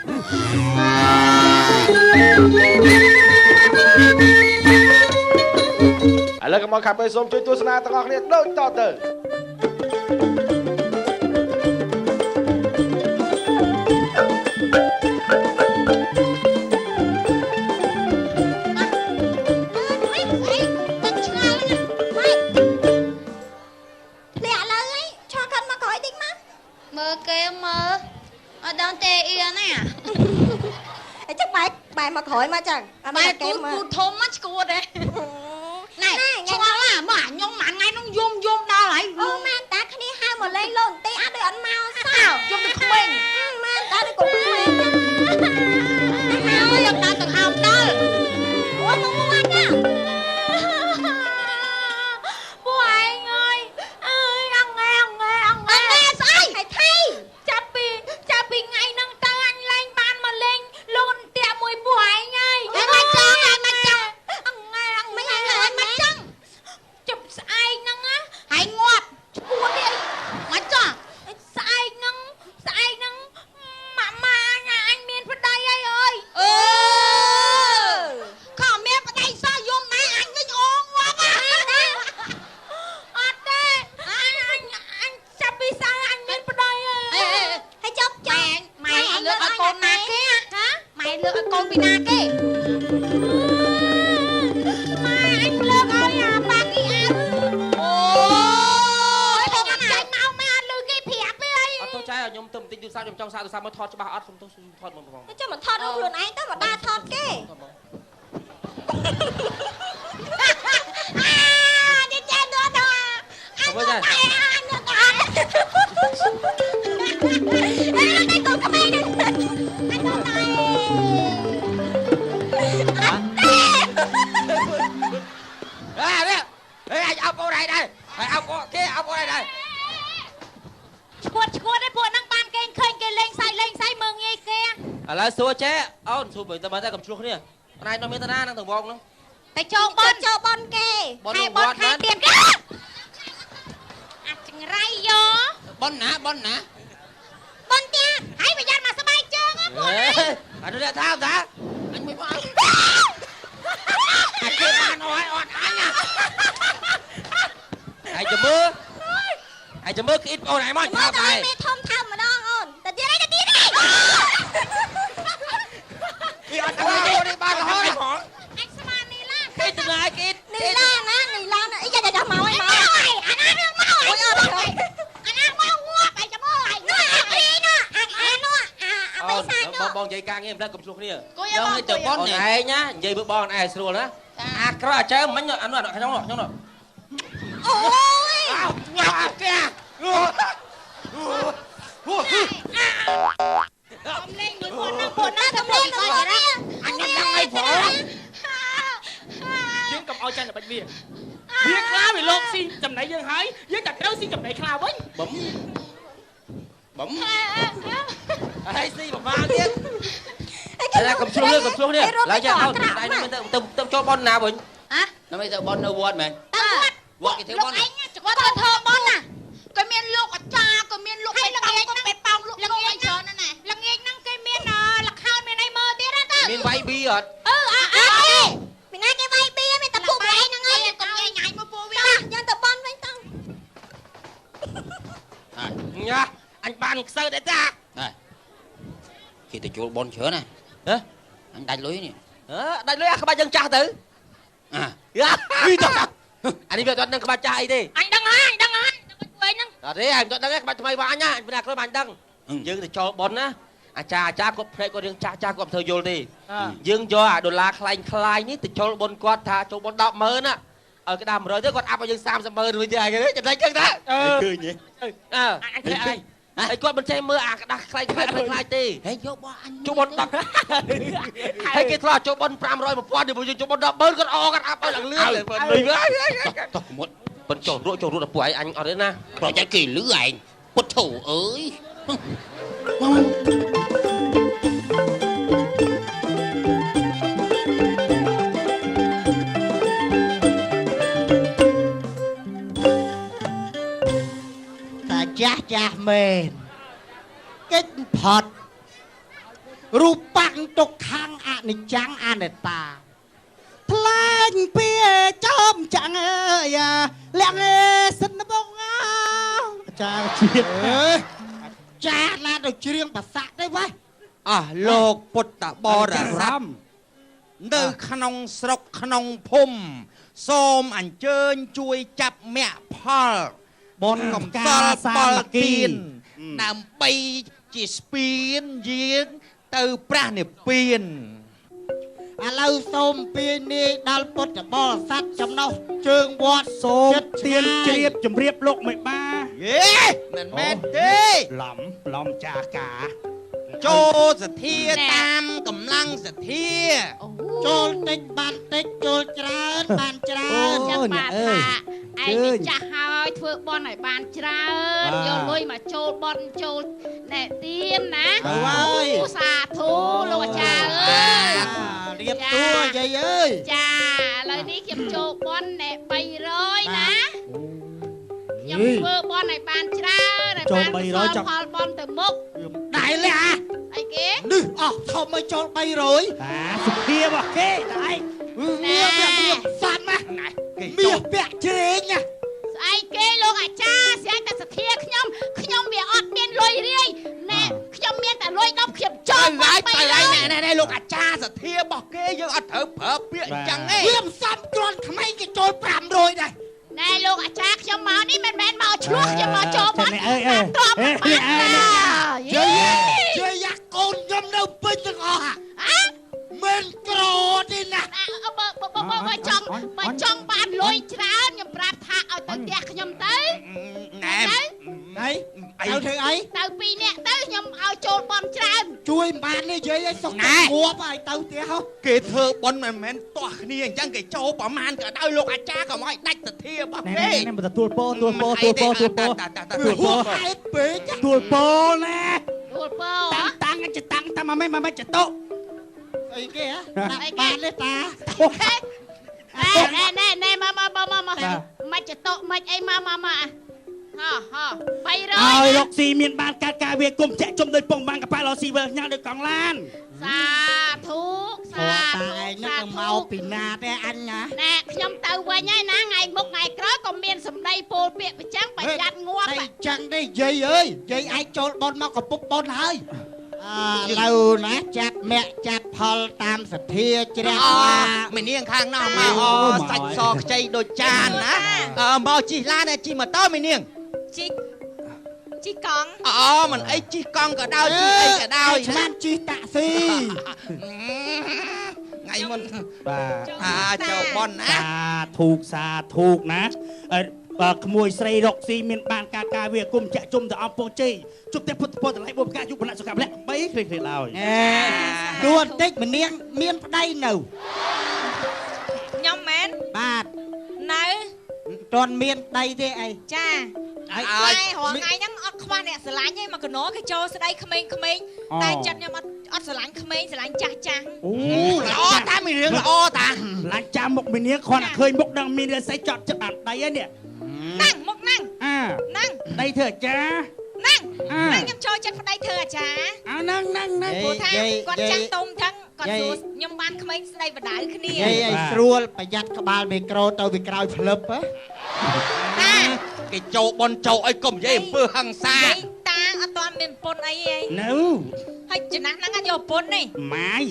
ឥឡូវកុំមកខាប់ទៅសូមជួយទស្សនាទាំងអស់គ្នាដូចតទៅមើលគេមើលអត់ដល់ទេអ៊ីណាអីចឹងបែរមកក្រោយមកចឹងអត់មកគេមើលគូធំមកឈួតទេណែឆ្ងល់ហ่าមើលខ្ញុំមួយថ្ងៃនោះយំដល់ហើយអូម៉ែតាគ្នាហៅមកលេងលោនទេអត់ដូចអត់មកសោះយំទៅក្មេងម៉ែតាដូចកូនក្មេងចឹងហើយយកដល់ទៅអោបដល់អូមកមកណាពួកឯងអើយអងស្អីហើយថៃចាប់ពីថ្ងៃហ្នឹងទៅអញលែងបានមកលេងលូនតាក់មួយពួកឯងហើយមិនចឹងអងមិនចឹងជប់ស្អែកហ្នឹងហើយងាប់ឈួតទេមិនចឹងស្អែកហ្នឹងម៉ាអញមានប្តីហើយអើយខំមានប្តីសោះយំម៉ែអញវិញអូងាប់អត់ទេអញចាប់ពីសៅអញមានប្តីហើយចប់ម៉ែលើកឲ្យកូនណាគេហ៎ម៉ែលើកឲ្យកូនពីណាគេម៉ែអញលើកឲ្យអាប៉ាគីអាអូយបងអញចាញ់មកម៉ែអត់លើគេប្រាប់ទេអត់ទៅចៃឲ្យខ្ញុំទៅបន្តិចទូរស័ព្ទខ្ញុំចង់សារទូរស័ព្ទមកថតច្បាស់អត់ខ្ញុំទៅថតមកបងចាំមិនថតរូបខ្លួនឯងទៅមកដើរថតគេនិយាយទៅដល់អត់ទៅចៃអេកូនក្មេងហ្នឹងអញទៅតែនេះអញអោបអូនឯងដែរហើយអោបគេអោបអូនឯងដែរឈួតឯពួកហ្នឹងបានគេឃើញគេលេងសើចមើងងាយគេឥឡូវសួរចេអូនសួរទៅមើលតែកំឆ្លោះគ្នាណៃនោះមានតាណានឹងទៅវងនោះតែចូលបនគេហើយបនខែទៀតអាចចង្រៃយោបនណាបនទៀតហើយប្រយ័ត្នមកស្បែកជើងហ៎ពួកអានោះថាអញមិនបងអាគេបានអត់អញហើយចាំមើលគិតអូនឯងមកឆោតហើយមេធំថើម្ដងអូនតែទៀតគេអត់ទៅនេះបានរហូតហ្មងអញស្មាននេះឡាគេទៅណាគិតនេះឡាណាអីយ៉ាមកអាណាមកអូយអត់អាណាមកងាប់អីចាំមើលអីនោះអាបិសាចនោះបងនិយាយការងារមិនដឹងកំឆ្លោះគ្នាយកឲ្យទៅបងឯងណានិយាយមើលបងឯងស្រួលណាអាក្រក់ចើមិញអានោះខ្ញុំអូយញ៉ាំគេកំលេងមួយពួកណាកំលេងមួយណាអញដឹងអីផងយើងកុំឲ្យចាញ់តែបាច់វាខ្លាវាលោកស៊ីចំណៃយើងហើយយើងតែត្រូវស៊ីចំណៃខ្លាវិញបំហើយស៊ីប្រមាណទៀតតែកំឆ្លោះនេះឡើយចាអោដៃនេះទៅចូលបនណាវិញដើម្បីទៅបននៅវត្តមែនវត្តគេធ្វើបនឯងគាត់ទៅធ្វើបនណាក៏មានលោកអាចារ្យក៏មានលោកពេលល្ងាចហ្នឹងពេលប៉ោងលោកល្ងាចច្រើនណាស់ល្ងាចហ្នឹងគេមានល្ខោនមានអីមើលទៀតណាមានវាយប៊ីអត់ពីណាគេវាយប៊ីមានតែពួកឯងហ្នឹងឯងកុំងាយញ៉ាយមកពួកវាយើងទៅបនវិញទៅញ៉ាអញបានខ្សើដែរតាគេទៅចូលបនច្រើនណាអញដាច់លុយនេះដាច់លុយអាក្បាច់យើងចាស់ទៅវីតអានេះវាអត់ដឹងក្បាច់ចាស់អីទេអញដឹងហើយដឹងពួកឯងហ្នឹងអត់ទេអញអត់ដឹងទេក្បាច់ថ្មីរបស់អញអញពីណាខ្លួនអញដឹងយើងទៅចូលបនណាអាចារ្យគាត់ភ្នែកគាត់រឿងចាស់គាត់មិនធ្វើយល់ទេយើងយកអាដុល្លារខ្លាយនេះទៅចូលបនគាត់ថាចូលបន100000ណាឲ្យគេដាក់100ទៅគាត់អាប់ឲ្យយើង300,000រួចទេឯងចំណេញចឹងតាឃើញទេអញឃើញអីហើយគាត់មិនចេះមើលអាក្តាស់ខ្លាយទេហេយកបងអញចូលបន10ហើយគេធ្លាប់ចូលបន500 1000ទៅយើងចូលបន100000គាត់អគាត់អាប់ឲ្យឡើងលឿនលុយតោះមុតបិនចូលរួចដល់ពួកឯងអញអត់ទេណាប្រយ័ត្នគេលឺឯងពុតធូអើយចាស់មែនកិច្ចផត់ រូបបាំងទុកខាងអនិច្ចំអនត្តាថ្លែងពីចំចាំងអើយលាក់សិនបងចាជាតិចាណាទៅច្រៀងប្រសាទេវ៉េ អស់លោកពុទ្ធបរិស័ទនៅក្នុងស្រុកក្នុងភូមិសូមអញ្ជើញជួយចាប់មគ្គផលបនកំសល់ផលទានដើម្បីជាស្ពានយាងទៅព្រះនិព្វាន ឥឡូវសូមពៀនាយដល់ពុទ្ធបរិស័ទចំណុះជើងវត្តសូមទៀនជ្រាបជម្រាបលោកមេបា យេមិនមែនទេ ឡំចាកា ចូលសទ្ធាតាមកម្លាំងសទ្ធា ចូលតិចបានតិចចូលច្រើនបានច្រើន ចាំបាទថាឯងនេះចាស់ហើយធ្វើបន់ឲ្យបានច្រើនយកលុយមកចូលបន់ចូលណែទៀនណាសាធុលោកអាចារ្យអើយ រៀបតួយាយអើយ ចាឥឡូវនេះខ្ញុំចូលបន់ណែ300ណាខ្ញុំធ្វើបន់ឲ្យបានច្រើនឲ្យបានផលបន់ទៅមុខ ដៃលះ អីគេ នេះអស់ធំឲ្យចូល300សុភារបស់គេដៃមានសាន់ណាមានពាក់ជ្រេងណា ស្អីគេលោកអាចារ្យស្អីតែសធាខ្ញុំវាអត់មានលុយរាយណែខ្ញុំមានតែលុយ10ខ្ញុំចូលបាយណែលោកអាចារ្យសទ្ធារបស់គេយើងអត់ត្រូវប្រើពាក្យអញ្ចឹងទេ វាមិនសមគ្រាន់ក្មេងគេចូល500ដែរ ណែលោកអាចារ្យខ្ញុំមកនេះមិនមែនមកឆ្លោះខ្ញុំមកចូលបាត់តាមទ្របបាត់ ជ័យយ៉ាកូនខ្ញុំនៅពេញទាំងអស់មិនក្រទេណា បើចង់បានលុយច្រើនខ្ញុំប្រាប់ថាឲ្យទៅផ្ទះខ្ញុំទៅ ណែ ទៅធ្វើអី ទៅ2នាក់ទៅខ្ញុំឲ្យចូលបន់ច្រើន ជួយបាននេះយាយឲ្យសុខងាប់ឲ្យទៅផ្ទះហ៎ គេធ្វើបន់មិនមែនទាស់គ្នាអញ្ចឹងគេចូលប្រមាណក៏ដោយលោកអាចារ្យកុំឲ្យដាច់សទ្ធារបស់គេ នេះមិនទទួលពោហេតុពេកទួលពោណា ទួលពើ តាំងតាមមិនចតុអីគេហ៎បានទេតា ណែមកមិនចតុមិនអីមកហ៎300 ឲ្យលោកស៊ីមានបានការការវាគុំចាក់ជុំដោយពងបានកប៉ាល់ស៊ីវើញ៉ាំដោយកង់ឡាន សាធុសាធុ ឯងនឹងមកពីណាទេអញណា ណែខ្ញុំទៅវិញហើយណាថ្ងៃមុខថ្ងៃក្រោយក៏មានសម្ដីពោលពាក្យប្រចាំប្រយ័ត្នងាប់ តែចឹងទេយាយអើយយាយអាចចូលបនមកកំពុកបនហើយឥឡូវណាចាត់មគ្គចាត់ផលតាមសទ្ធាជ្រះ មីនាងខាងនោះមកសាច់សខ្ចីដូចចានណាមកជិះឡានជិះម៉ូតូមីនាង ជីកង់ មិនអីជិះកង់ក៏ដោយជិះអីក៏ដោយ ឆ្លាតជិះតាក់ស៊ី ថ្ងៃមុន បាទ ចូលបនណា សាធុណាបើក្មួយស្រីរកស៊ីមានបានការវាគុំចាក់ជុំទៅអង្គពងជ័យជប់តែពុទ្ធពរតម្លៃបុព្វកាយុបណៈសុខៈម្នាក់3គ្រាឡើយដួនតិចម្នាងមានប្តីនៅ ខ្ញុំមែន បាទ នៅ តន់មានប្តីទេអី ចា ហើយ ថ្ងៃហ្នឹងអត់ខ្វះអ្នកស្រឡាញ់ទេមកកណោគេចូលស្ដីក្មេងតែចិត្តខ្ញុំអត់ស្រឡាញ់ក្មេងស្រឡាញ់ចាស់ អូ ល្អតាមីនាងល្អតា ឡាញ់ចាំមុខមីនាងគ្រាន់តែឃើញមុខដឹងមានរាសីចត់ចិត្តបានដីហើយនេះ ហ្នឹងមុខហ្នឹង ហ្នឹងដីធ្វើអាចារ្យ ហ្នឹងខ្ញុំចូលចិត្តប្តីធ្វើអាចារ្យ ហ្នឹង ព្រោះថាគាត់ចាស់ទុំចឹងគាត់សួរខ្ញុំបានក្មេងស្ដីបដៅគ្នា យាយឲ្យស្រួលប្រយ័ត្នក្បាលមីក្រូទៅវាក្រោយផ្លឹបហ៎ គេចូលបនចូលឲ្យកុំនិយាយអំពើហិង្សា តាអត់ទាន់មានប្រពន្ធអីទេ នៅ ហើយចំណាស់ហ្នឹងអត់យកប្រពន្ធទេ ម៉ាយ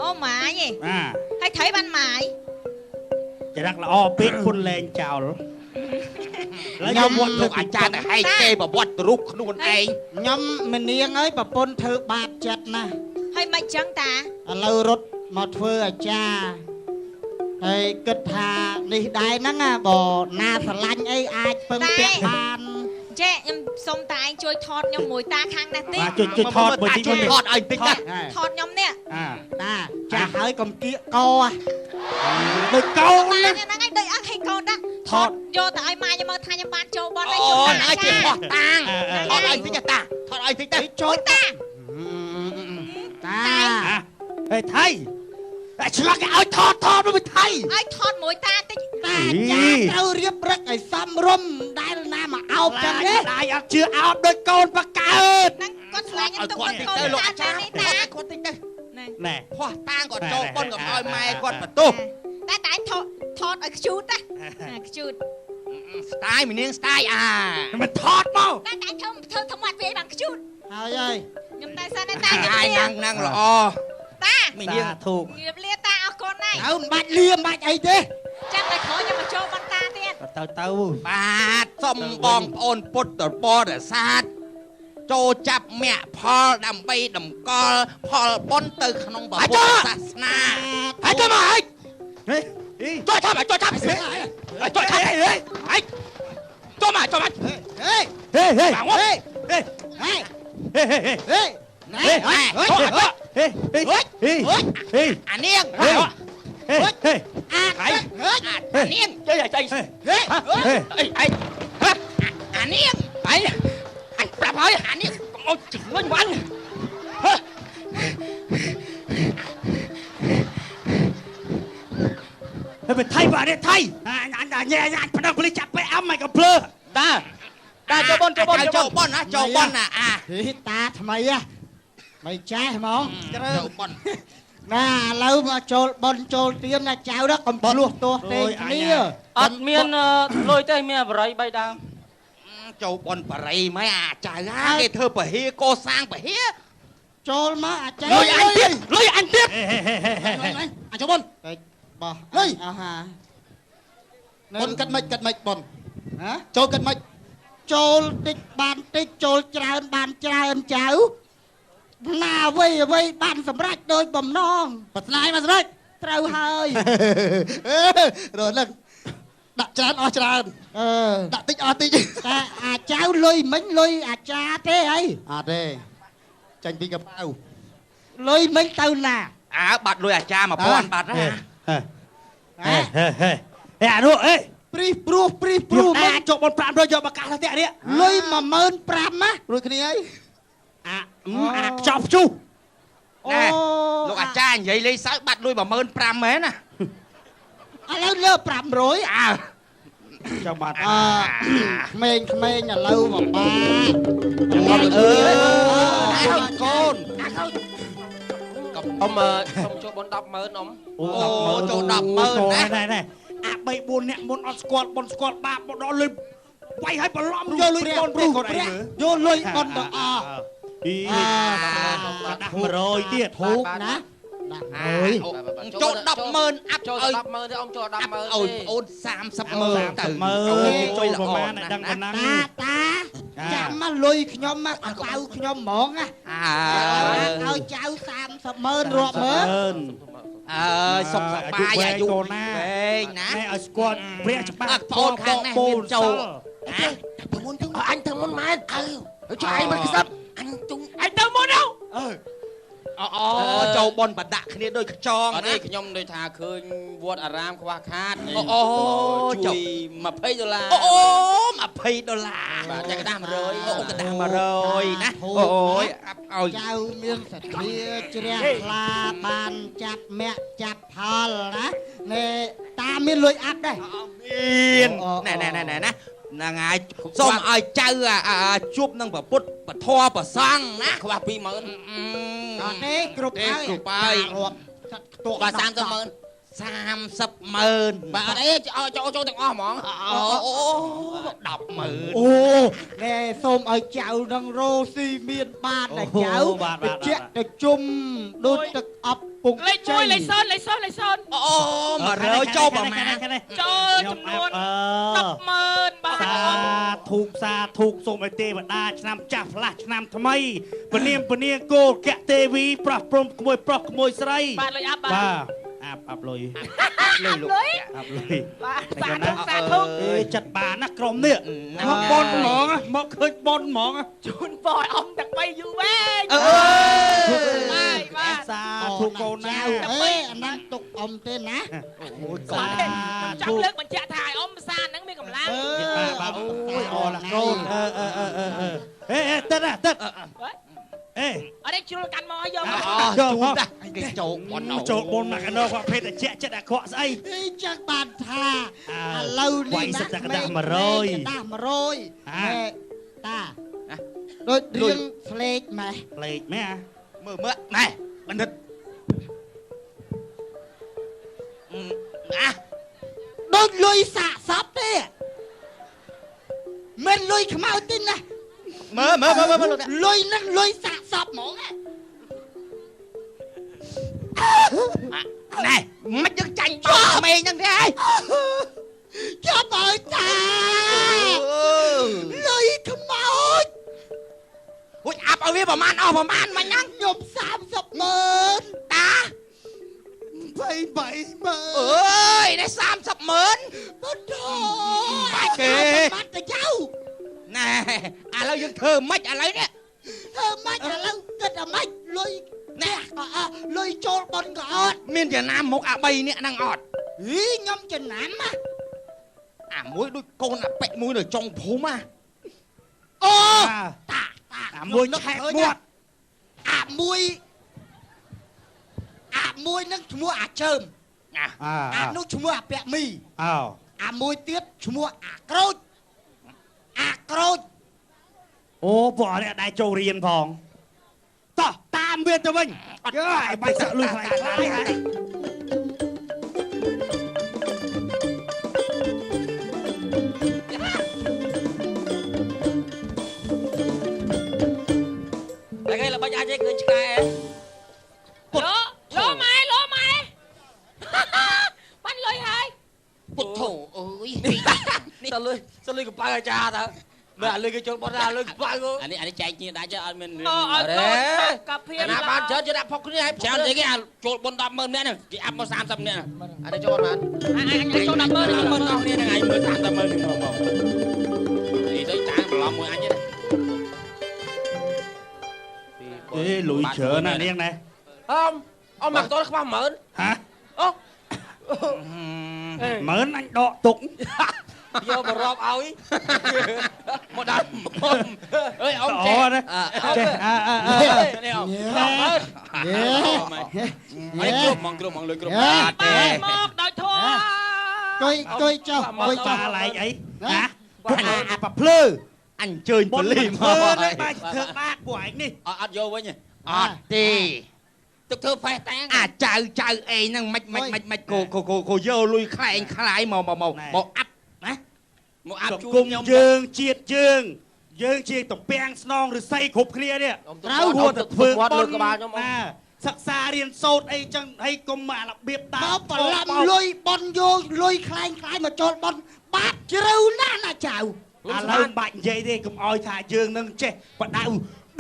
អូម៉ាយទេ បាទ ហើយត្រីបានម៉ាយ ចរិតល្អពេកពុនលែងចោល ខ្ញុំវត្តលោកអាចារ្យទៅហែកគេប្រវត្តិរូបខ្លួនឯង ខ្ញុំមនាងហើយប្រពន្ធធ្វើបាបចិត្តណាស់ ហើយមិនចឹងតា ឥឡូវរត់មកធ្វើអាចារ្យហើយគិតថានេះដែរហ្នឹងបើណាស្រឡាញ់អីអាចពឹងពាក់បាន ចេះខ្ញុំសុំតាឯងជួយថតខ្ញុំមួយតាខាងនេះតិច ជួយថតមួយទី ថតឲ្យតិចណា ថតខ្ញុំនេះ តាចាស់ហើយកុំគៀកកដូចកោណា ហ្នឹងឯងដូចអត់ឲ្យកូនដែរថតយកទៅឲ្យម៉ាខ្ញុំមើលថាខ្ញុំបានចូលបនហើយ អូ ចូល នឲ្យគេផោះតាងថតឲ្យតិចតាថតឲ្យតិចទៅ ជួយតាហេថៃឆ្លងឲ្យថតមួយថៃ ឲ្យថតមួយតាតិច តាចាត្រូវរៀបរឹកឲ្យសមរម្យដែលណាមកអោបចឹងទេដាយអត់ជឿអោបដូចកូនបកើត ហ្នឹងគាត់ស្លាញ់ខ្ញុំទុកកូនតាចានេះតា គាត់តិចទៅ ណែ ផោះតាងគាត់ចូលប៉ុនកុំឲ្យម៉ែគាត់បន្ទោស តែថតឲ្យខ្ជូតណាខ្ជូត ស្ទាយមីនាងស្ទាយអា មិនថតមក តែធ្វើថ្មាត់វាបានខ្ជូត ហើយ ខ្ញុំតែសិនតែ អាយណាំងល្អ តា មីនាង ធូក ងៀបលាតាអរគុណណាស់ អើមិនបាច់លៀមបាច់អីទេ ចាំតែក្រោយខ្ញុំមកចូលបន្តតាទៀត ទៅ បាទសុំបងប្អូនពុទ្ធបរិស័ទចូលចាប់មគ្គផលដើម្បីតម្កល់ផលបុណ្យទៅក្នុងព្រះពុទ្ធសាសនាហើយទៅមកហើយ ចូលចាប់ចូលចាប់ចូលចាប់ហើយចូលមកហេហេហេហេហេអានាងអានាងchơi à chơiអានាងអញប្រាប់ហើយអានាងកុំអោយជំនួយវិញ เป็นไทยป่ะเนี่ยไทยอันเนี่ยอันพนักบริจับไปอ้ำไม่กับเพลอ តាចូលបនចូលបន ចូលបនណាចូលបនណាអា เฮ้ยตาทำไมอะไม่แจ้หมอง ចូលបន น่าเรามาโจลบอลโจลเตรียมนะเจ้าแล้วกำลัวตัวเต็งนี่ អត់មានលុយទេមានបរិយ3ដើម ចូលបនបរិយមិនអាចៅគេធ្វើពហិកសាងពហិ โจลมาอาจารย์ លុយអញទៀតលុយអញទៀត อาจารย์บอลบ่เฮ้ยอาหาบอลกัดไม่บอลฮะโจลกัดไม่โจลติดบานติดโจลเจริญบานเจริญเจ้าหน้าไว้บานสำรักโดยบ่มน้องปัสนายมาสำรักเต้าเฮยโดนเรื่องดักจานอจานดักติ๊กติ๊กแต่อาเจ้าลุยมิ้งลุยอาจาเต้ไอ้เต้จังปีกับเต้าลุยมิ้งเต้าหน้า បាត់លុយអាចារ្យ1000បាត់ណា អានោះអេព្រីព្រោះមិនចុកបន500យកមកកាសទៅនេះលុយ15000ណារួចគ្នាអីអាខ្ចប់ជុះ ណែលោកអាចារ្យនិយាយលេងសើចបាត់លុយ15000មែនណា ឥឡូវលើ500ចាំបាត់ក្មេងឥឡូវមកបាកូន អ៊ំសុំចូលបន100000អ៊ំ អូចូល100000ណា ណែអា3 4នាក់មុនអត់ស្គាល់បនស្គាល់បាបមកដល់លុយវាយឲ្យបន្លំយកលុយបនព្រោះយកលុយបនដល់អដាក់100ទៀតធូកណាចូល100000អាប់ ចូល ឲ្យ 100000ទេអ៊ំចូល100000 អូនអូន300000ទៅ ចូលប្រមាណឲ្យដឹងប៉ុណ្ណាតាចាំមកលុយខ្ញុំមកកប៉ៅខ្ញុំហ្មងណាឲ្យចៅ300000រាប់មើល អើយសុខសប្បាយអាយុវែងណា ណែឲ្យស្គាល់ព្រះច្បាស់ ប្អូនខាងនេះមានចូលអញទៅមុនមែនចុះឯងមិនខ្សឹបអញជុំ អញទៅមុនទៅ អូចូលបនបដាក់គ្នាដូចខ្ចង អត់ទេ ណា ខ្ញុំដូចថាឃើញវត្តអារាមខ្វះខាត អូ ជួយ$20 អូ$20 បាទតែกระดาษ100 អូកដាស់100ណាអូយអាប់ឲ្យ ចៅមានសទ្ធាជ្រះថ្លាបានចាប់មាក់ចាប់ផលណាណែតាមានលុយអាប់ដែរ មានណែហ្នឹងហើយសូមឲ្យចៅជួបនឹងព្រះពុទ្ធពធព្រះសង្ឃណា ខ្វះ20000 អត់ទេគ្រប់ហើយ គ្រប់ហើយ រាប់ខ្ទក់ បាទ30000 300000 បាទអត់អីចូលទាំងអស់ហ្មង អូ100000 អូណែសូមឲ្យចៅនឹងរស់ស៊ីមានបានតែចៅតិចទៅជុំដូចទឹកអប់ពុក លេខ1លេខ0លេខ0លេខ0 អូ100ចូលប្រមាណ ចូលចំនួន100000បាទ សាធុសូមឲ្យទេវតាឆ្នាំចាស់ផ្លាស់ឆ្នាំថ្មីពនាមគោលកៈទេវីប្រោះព្រំក្មួយប្រុសក្មួយស្រី បាទលុយអាប់បាទ អាប់លុយ លុយលោក អាប់លុយ បាទសាធុ អេចិត្តបានណាក្រុមនេះមកបនហ្មងមកឃើញបនហ្មង ជូនពរអ៊ំទាំង3យូរវែង បាទសាធុកូនណាអេអាហ្នឹងទុកអ៊ំទេណាអូយសា ចង់លើកបញ្ជាក់ថាឲ្យអ៊ំភាសាហ្នឹងមានកម្លាំង បាទអូយអរឡាកូនអេទឹកអេ អត់ទេជ្រុលកាន់មកឲ្យយកមក ចូលដាក់គេចូលបន ចូលបនមកកណ្ដោគាត់ភេទតែចិត្តអាក្រក់ស្អីចឹងបានថាឥឡូវនេះណាកដាស់100តាដូចរៀងផ្លេកម៉េះផ្លេកម៉េះ មើលណែបណ្ឌិត លុយសាកសពទេមិនលុយខ្មៅទេណា មើលលោកតា លុយនឹងលុយសាកសពហ្មងណា ណែមិនយើងចាញ់បោះក្មេងហ្នឹងទេហើយ ចាប់ឲ្យតាលុយខ្មៅ ហួចអាប់ឲ្យវាប្រមាណអស់ប្រមាណមិញហ្នឹង ខ្ញុំ300000តា 230000 អើយនេះ300000 បដ បាច់គេ បាត់ទៅចៅ ណែឥឡូវយើងធ្វើម៉េចឥឡូវនេះ ធ្វើម៉េចឥឡូវគិតអាម៉េចលុយណែលុយចូលបនក៏អត់ មានចំណាំមុខអា3នាក់ហ្នឹងអត់ ហីខ្ញុំចំណាំណា អាមួយដូចកូនអាប៉ិមួយនៅចុងភូមិហ៎ អូតា អាមួយឆែកមាត់ អាមួយនឹងឈ្មោះអាជើម ណា អានោះឈ្មោះអាពាក់មី អោ អាមួយទៀតឈ្មោះអាក្រូចអាក្រូច អូពួកអរអ្នកដែរចូលរៀនផងតោះតាមវាទៅវិញយើឲ្យបាច់សាក់លុយខ្លាំងខ្លាំងហើយ តែគេល្បិចអាចឯងឃើញឆ្កែ លោម៉ែបានលុយហើយ ពុតធោអើយនេះទៅលុយកប៉ៅអាចារ្យទៅមើលអាលុយគេចូលបត់អាលុយកប៉ៅអានេះចែកគ្នាដាច់ទៅអត់មានរឿងអរេ កាភៀ ណាបានច្រើនជាដាក់ផុកគ្នាឲ្យច្រើនទេគេចូលបុន100000នាក់ហ្នឹងគេអាប់មក30នាក់អានេះចូលបាន អញចូល100000 100000អស់គ្នាហ្នឹងឯងមើល300000ហ្នឹងមកនេះទៅចាងប្រឡំមួយអញទេ អេលុយច្រើនណាស់នាងណែ អមមកតលខ្វះ10000 ហ៎ អូ មើលអញដកទុក យកបរອບឲ្យមកដល់អើយអ៊ំ អូ ចេះ ណាចេះនេះអ៊ំ ហេ អីគ្រប់មកលុយគ្រប់ទេ មកដោយធំ ទុយចុះ មកបាឡែកអីណា ពួក អាប៉ភ្លើអញអញ្ជើញប៉ូលីសមក ធ្វើ បាច់ធ្វើបាបពួកឯងនេះ អត់យកវិញអត់ទេទឹកធ្វើផេះតាំងអាចៅអេហ្នឹងមិនគោយកលុយខ្លែងខ្លាយមកអាប់ណាមកអាប់ជួយ គុំ ខ្ញុំ យើងជាតិយើងជាតំពាំងស្នងឫស្សីគ្រប់គ្នានេះត្រូវហួទៅធ្វើបន់ណាសិក្សារៀនសូត្រអីចឹងហើយកុំអារបៀបតា បបឡំលុយបនយកលុយខ្លែងមកចូលបនបាត់ជ្រៅណាស់ណាចៅ ឥឡូវបាច់និយាយទេកុំអោយថាយើងនឹងចេះបដៅ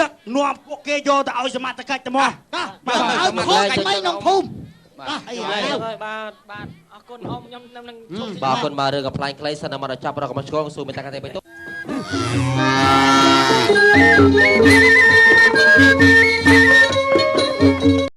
ដឹកនាំពួកគេយកទៅឲ្យសមត្ថកិច្ចទៅមក បាទឲ្យខូចមិនក្នុងភូមិអីហើយ បាទអរគុណអ៊ំខ្ញុំនឹងជុំ បាទអរគុណបាទរឿងកំ pl ាញ់ខ្លីសិនតែមកដល់ចាប់រកមកឆ្កងស៊ូមេតាកាទេបៃតុ